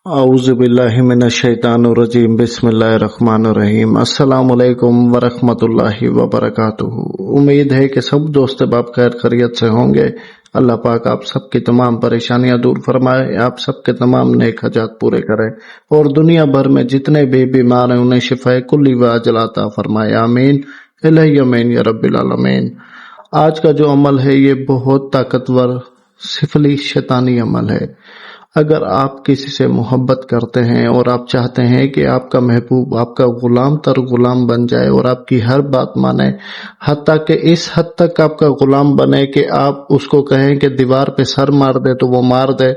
औज़ुबिल्लाहिमिनश्शैतानिर्रजीम बिस्मिल्लाहिर्रहमानिर्रहीम। अस्सलाम वालेकुम वरहमतुल्लाहि वबरकातुहू। उम्मीद है कि सब दोस्त बाप खैर खैरियत से होंगे। अल्लाह पाक आप सबकी तमाम परेशानियां दूर फरमाए, आप सबके तमाम नेक हजात पूरे करे और दुनिया भर में जितने भी बीमार हैं उन्हें शिफाए कुल्ली व अजल अता फरमाए। आमीन इलाही आमीन या रब्बिल आलमीन। आज का जो अमल है ये बहुत ताकतवर सिफली शैतानी अमल है। अगर आप किसी से मोहब्बत करते हैं और आप चाहते हैं कि आपका महबूब आपका गुलाम तर गुलाम बन जाए और आपकी हर बात माने, हत्ता कि इस हद तक आपका गुलाम बने कि आप उसको कहें कि दीवार पे सर मार दे तो वो मार दे,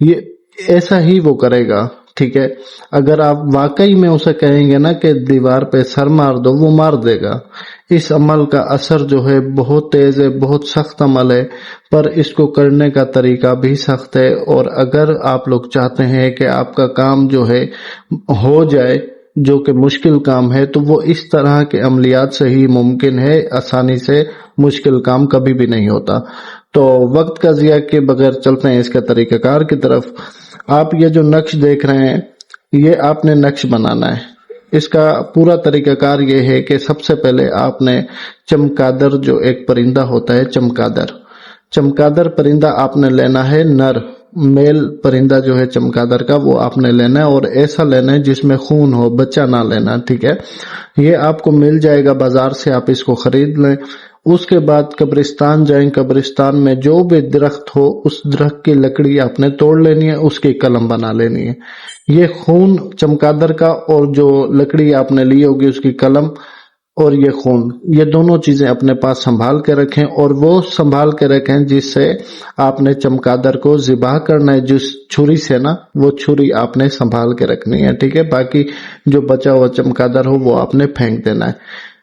ये ऐसा ही वो करेगा। ठीक है, अगर आप वाकई में उसे कहेंगे ना कि दीवार पे सर मार दो, वो मार देगा। इस अमल का असर जो है बहुत तेज है, बहुत सख्त अमल है, पर इसको करने का तरीका भी सख्त है। और अगर आप लोग चाहते हैं कि आपका काम जो है हो जाए, जो कि मुश्किल काम है, तो वो इस तरह के अमलियात से ही मुमकिन है। आसानी से मुश्किल काम कभी भी नहीं होता। तो वक्त का ज़िया के बगैर चलते हैं इसका तरीकाकार की तरफ। आप ये जो नक्श देख रहे हैं, ये आपने नक्श बनाना है। इसका पूरा तरीकाकार ये है कि सबसे पहले आपने चमगादड़, जो एक परिंदा होता है चमगादड़ परिंदा आपने लेना है। नर मेल परिंदा जो है चमगादड़ का, वो आपने लेना है और ऐसा लेना है जिसमें खून हो, बच्चा ना लेना। ठीक है, ये आपको मिल जाएगा बाजार से, आप इसको खरीद लें। उसके बाद कब्रिस्तान जाएं, कब्रिस्तान में जो भी दरख्त हो उस दरख्त की लकड़ी आपने तोड़ लेनी है, उसकी कलम बना लेनी है। ये खून चमगादड़ का और जो लकड़ी आपने ली होगी उसकी कलम और ये खून, ये दोनों चीजें अपने पास संभाल के रखें। और वो संभाल के रखें जिससे आपने चमगादड़ को ज़िबाह करना है, जिस छुरी से ना, वो छुरी आपने संभाल के रखनी है। ठीक है, बाकी जो बचा हुआ चमगादड़ हो वो आपने फेंक देना है।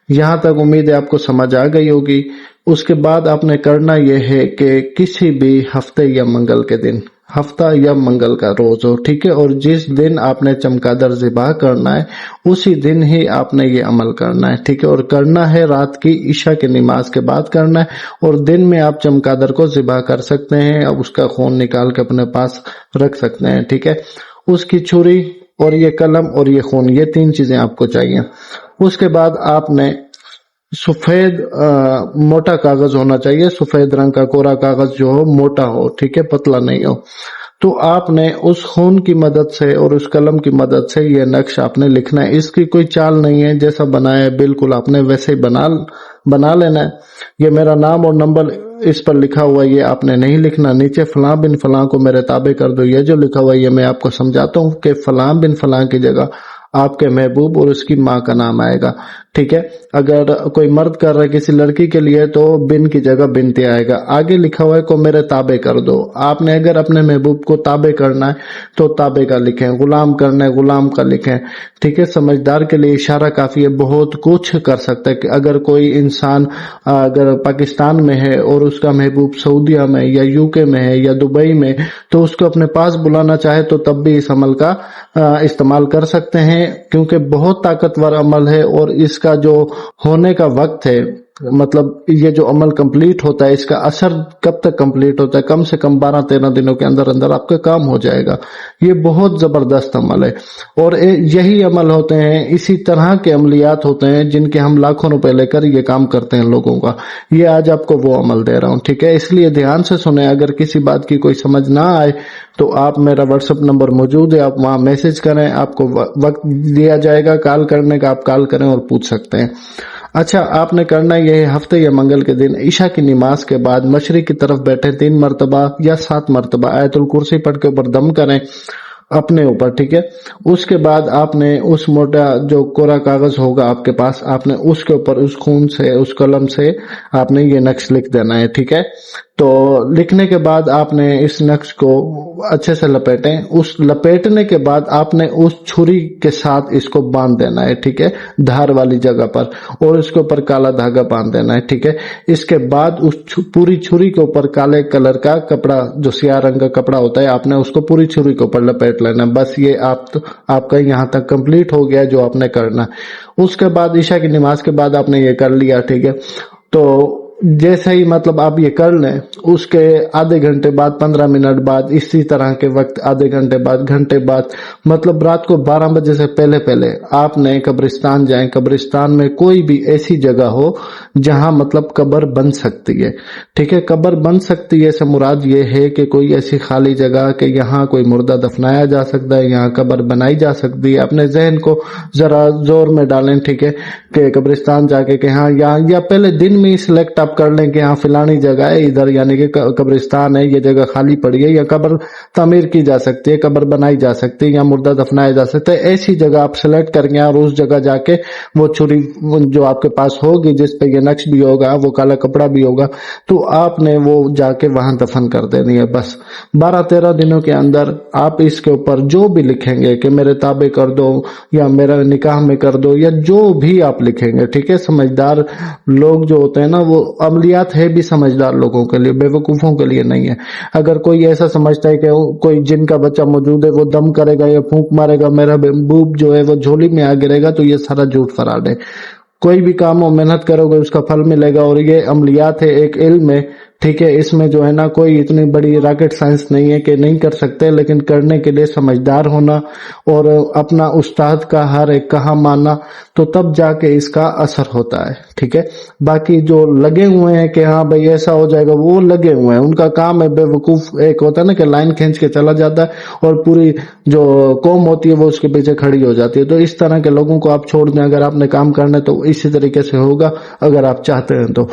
यहाँ तक उम्मीद है आपको समझ आ गई होगी। उसके बाद आपने करना यह है कि किसी भी हफ्ते या मंगल के दिन, हफ्ता या मंगल का रोज हो, ठीक है, और जिस दिन आपने चमगादड़ ज़िबाह करना है उसी दिन ही आपने ये अमल करना है। ठीक है, और करना है रात की ईशा की नमाज के बाद करना है। और दिन में आप चमगादड़ को ज़िबाह कर सकते हैं, अब उसका खून निकाल के अपने पास रख सकते हैं। ठीक है, उसकी छुरी और ये कलम और ये खून, ये तीन चीजें आपको चाहिए। उसके बाद आपने सफेद मोटा कागज होना चाहिए, सफेद रंग का कोरा कागज जो हो, मोटा हो, ठीक है, पतला नहीं हो। तो आपने उस खून की मदद से और उस कलम की मदद से ये नक्श आपने लिखना है। इसकी कोई चाल नहीं है, जैसा बनाया है बिल्कुल आपने वैसे ही बना लेना है। ये मेरा नाम और नंबर इस पर लिखा हुआ है, ये आपने नहीं लिखना। नीचे फलां बिन फलां को मेरे ताबे कर दो, ये जो लिखा हुआ है ये मैं आपको समझाता हूँ कि फलां बिन फलां की जगह आपके महबूब और उसकी माँ का नाम आएगा। ठीक है, अगर कोई मर्द कर रहा है किसी लड़की के लिए तो बिन की जगह बिनती आएगा। आगे लिखा हुआ है को मेरे ताबे कर दो। आपने अगर अपने महबूब को ताबे करना है तो ताबे का लिखें, गुलाम करना है गुलाम का लिखें। ठीक है, समझदार के लिए इशारा काफी है, बहुत कुछ कर सकता है। कि अगर कोई इंसान अगर पाकिस्तान में है और उसका महबूब सऊदीया में या यूके में है या दुबई में, तो उसको अपने पास बुलाना चाहे तो तब भी इस अमल का इस्तेमाल कर सकते हैं, क्योंकि बहुत ताकतवर अमल है। और इसका जो होने का वक्त है, मतलब ये जो अमल कंप्लीट होता है, इसका असर कब तक कंप्लीट होता है, कम से कम 12-13 दिनों के अंदर अंदर आपका काम हो जाएगा। ये बहुत जबरदस्त अमल है। और यही अमल होते हैं, इसी तरह के अमलियात होते हैं जिनके हम लाखों रुपए लेकर ये काम करते हैं लोगों का। ये आज आपको वो अमल दे रहा हूँ। ठीक है, इसलिए ध्यान से सुने। अगर किसी बात की कोई समझ ना आए तो आप, मेरा व्हाट्सएप नंबर मौजूद है, आप वहां मैसेज करें, आपको वक्त दिया जाएगा कॉल करने का, आप कॉल करें और पूछ सकते हैं। अच्छा, आपने करना यह है, हफ्ते या मंगल के दिन ईशा की नमाज के बाद मशरिक की तरफ बैठे 3 मरतबा या 7 मरतबा आयतुल कुर्सी पढ़ के ऊपर दम करें अपने ऊपर। ठीक है, उसके बाद आपने उस मोटा जो कोरा कागज होगा आपके पास, आपने उसके ऊपर उस खून से, उस कलम से आपने ये नक्श लिख देना है। ठीक है, तो लिखने के बाद आपने इस नक्श को अच्छे से लपेटें। उस लपेटने के बाद आपने उस छुरी के साथ इसको बांध देना है। ठीक है, धार वाली जगह पर, और इसके ऊपर काला धागा बांध देना है। ठीक है, इसके बाद उस पूरी छुरी के ऊपर काले कलर का कपड़ा, जो सियाह रंग का कपड़ा होता है, आपने उसको पूरी छुरी के ऊपर लपेट लेना। बस ये आपका यहाँ तक कंप्लीट हो गया जो आपने करना। उसके बाद ईशा की नमाज के बाद आपने ये कर लिया। ठीक है, तो जैसे ही मतलब आप ये कर लें, उसके आधे घंटे बाद, 15 मिनट बाद, इसी तरह के वक्त आधे घंटे बाद, घंटे बाद, मतलब रात को 12 बजे से पहले पहले आपने कब्रिस्तान जाएं। कब्रिस्तान में कोई भी ऐसी जगह हो जहां मतलब कब्र बन सकती है, ठीक है। कब्र बन सकती है से मुराद ये है कि कोई ऐसी खाली जगह कि यहाँ कोई मुर्दा दफनाया जा सकता है, यहाँ कब्र बनाई जा सकती है। अपने जहन को जरा जोर में डालें, ठीक है, कि कब्रिस्तान जाके कि हाँ यहाँ, या पहले दिन में ही सिलेक्ट आप कर लें कि हाँ फिलानी जगह है, इधर यानी कि कब्रिस्तान है, ये जगह खाली पड़ी है, या कब्र तामीर की जा सकती है, कब्र बनाई जा सकती है, या मुर्दा दफनाया जा सकता है। ऐसी जगह आप सिलेक्ट करके और उस जगह जाके वो छुरी जो आपके पास होगी, जिस पे ये नक्श भी होगा, वो काला कपड़ा भी होगा, तो आपने वो जाके वहां दफन कर देनी है। बस 12-13 दिनों के अंदर आप इसके ऊपर जो भी लिखेंगे कि मेरे ताबे कर दो, या मेरा निकाह में कर दो, या जो भी आप लिखेंगे, ठीक है। समझदार लोग जो होते हैं ना, वो अमलियात है भी समझदार लोगों के लिए, बेवकूफों के लिए नहीं है। अगर कोई ऐसा समझता है कि कोई जिन का बच्चा मौजूद है, वो दम करेगा या फूंक मारेगा, मेरा महबूब जो है वो झोली में आ गिरेगा, तो ये सारा झूठ फराड है। कोई भी काम हो, मेहनत करोगे उसका फल मिलेगा। और ये अमलियात है, एक इल्म है, ठीक है। इसमें जो है ना कोई इतनी बड़ी रॉकेट साइंस नहीं है कि नहीं कर सकते, लेकिन करने के लिए समझदार होना और अपना उस्ताद का हर एक कहा मानना, तो तब जाके इसका असर होता है, ठीक है। बाकी जो लगे हुए हैं कि हाँ भाई ऐसा हो जाएगा, वो लगे हुए हैं, उनका काम है बेवकूफ। एक होता है ना कि लाइन खींच के चला जाता है और पूरी जो कौम होती है वो उसके पीछे खड़ी हो जाती है। तो इस तरह के लोगों को आप छोड़ दें। अगर आपने काम करना है तो इसी तरीके से होगा, अगर आप चाहते हैं तो।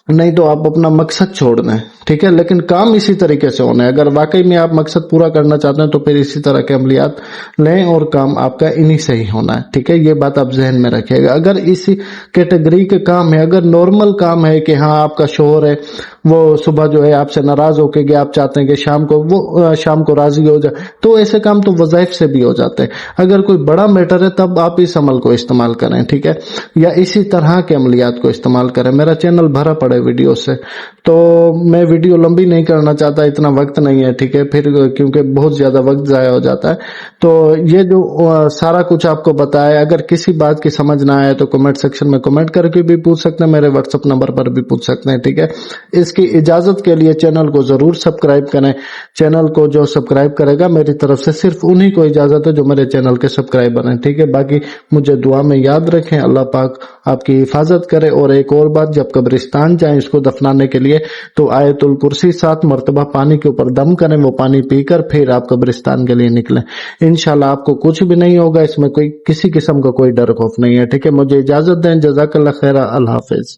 नहीं तो आप अपना मकसद छोड़ दें, ठीक है। लेकिन काम इसी तरीके से होना है। अगर वाकई में आप मकसद पूरा करना चाहते हैं तो फिर इसी तरह के अमलियात लें और काम आपका इन्हीं से ही होना है, ठीक है। ये बात आप जहन में रखिएगा। अगर इसी कैटेगरी के काम है, अगर नॉर्मल काम है कि हाँ आपका शोहर है, वो सुबह जो है आपसे नाराज होके गया, आप चाहते हैं कि शाम को वो शाम को राजी हो जाए, तो ऐसे काम तो वज़ाइफ से भी हो जाते हैं। अगर कोई बड़ा मैटर है तब आप इस अमल को इस्तेमाल करें, ठीक है, या इसी तरह के अमलियात को इस्तेमाल करें। मेरा चैनल भरा पड़ा है वीडियो से, तो मैं वीडियो लंबी नहीं करना चाहता, इतना वक्त नहीं है, ठीक है, फिर क्योंकि बहुत ज्यादा वक्त जाया हो जाता है। तो ये जो सारा कुछ आपको बताया, अगर किसी बात की समझ ना आए तो कमेंट सेक्शन में कमेंट करके भी पूछ सकते हैं, मेरे व्हाट्सएप नंबर पर भी पूछ सकते हैं, ठीक है। इसकी इजाजत के लिए चैनल को जरूर सब्सक्राइब करें। चैनल को जो सब्सक्राइब करेगा, मेरी तरफ से सिर्फ उन्हीं को इजाजत है जो मेरे चैनल के सब्सक्राइबर हैं, ठीक है। बाकी मुझे दुआ में याद रखें, अल्लाह पाक आपकी हिफाजत करे। और एक और बात, जब कब्रिस्तान जाएं इसको दफनाने के लिए, तो आयतुल कुर्सी 7 मरतबा पानी के ऊपर दम करें, वो पानी पीकर फिर आप कब्रिस्तान के लिए निकलें। इंशाल्लाह आपको कुछ भी नहीं होगा, इसमें कोई किसी किस्म का कोई डर खौफ नहीं है, ठीक है। मुझे इजाजत दें। जज़ाकल्लाह खैरा। अल्लाह हाफिज।